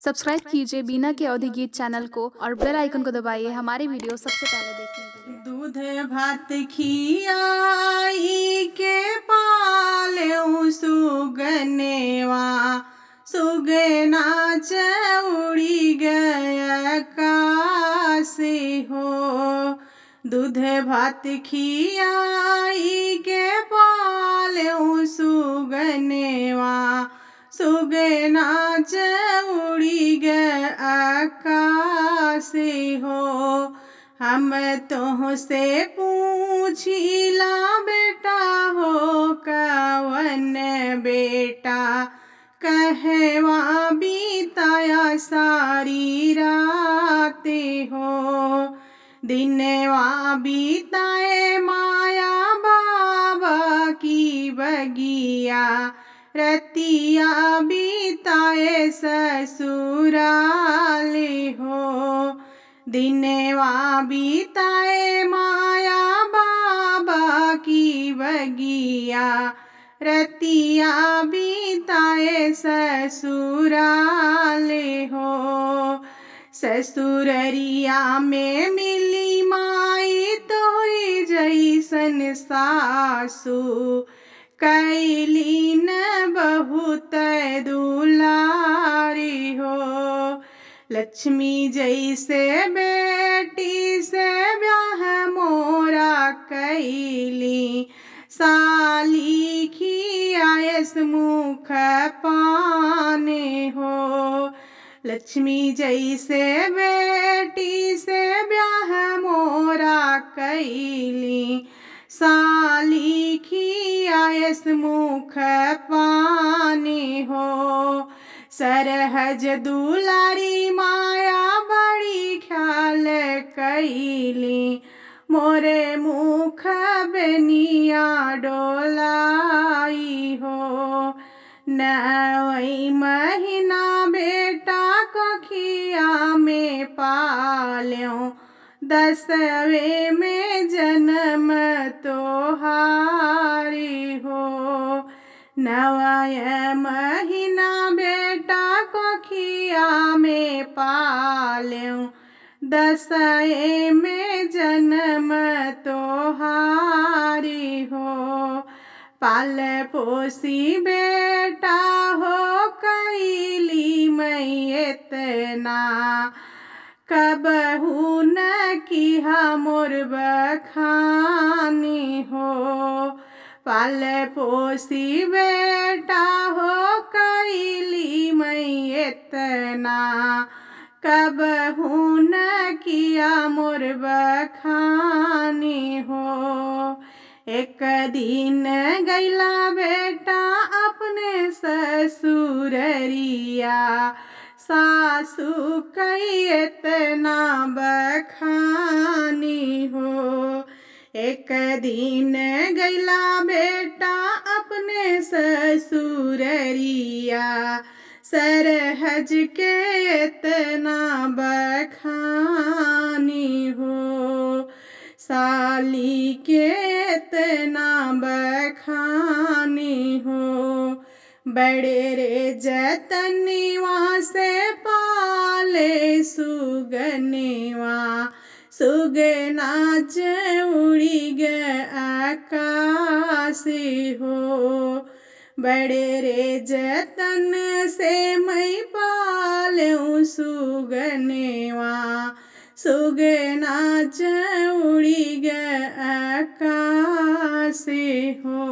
Subscribe कीजिए बीना के अवधि गीत चैनल को और बेल आइकन को दबाइए हमारे वीडियो सबसे पहले देखने के लिए। दूध भात खियाई के पालऊ सुगनेवा सुगना चौड़ी गया कासे हो। दूध भात खियाई के पालऊ सुगनेवा सुगना चौड़ी गया कासे हो। हम तुहसे पूछिला बेटा हो कवन बेटा कहवा बीताया सारी राते हो। दिनवा बीताए माया बाबा की बगिया रतिया बीताए ससुराले हो। दिनवा बीताए माया बाबा की बगिया रतिया बीताए ससुराले हो। ससुररिया में मिली माई तोई जैसन सासू कैली न बहुत दुलारी हो। लक्ष्मी जैसे बेटी से ब्याह मोरा कैली साली खियायस मुख पाने हो। लक्ष्मी जैसे बेटी से ब्याह मोरा कैली साली खियायस मुख पाने हो। सरहज दुलारी माया बड़ी ख्याल कैली मोरे मुख बनिया डोलाई हो। नवई महीना बेटा कखिया में पाल्यों 10वें में जन्म तोहारी हो। नवय महीना बेटा कखिया में पाल्यों 10वें में जन्म तोहारी हो। पाल पोसी बेटा हो कैली मैं इतना कबहू न किहा मोर बखानी हो। पाल पोसी बेटा हो कैली मैं इतना कबहू न किया मोर बखानी हो। एक दिन गैला बेटा अपने ससुररिया सासू कई इतना बखानी हो। एक दिन गैला बेटा अपने ससुररिया सरहज के इतना बखानी हो। साली के इतना बखानी हो। बड़े रे जतनवा से पाले सुगनेवा सुगना चौड़ी गया कासे हो। बड़े रे जतन से मैं पालूं सुगनेवा सुगना चौड़ी गया कासे हो।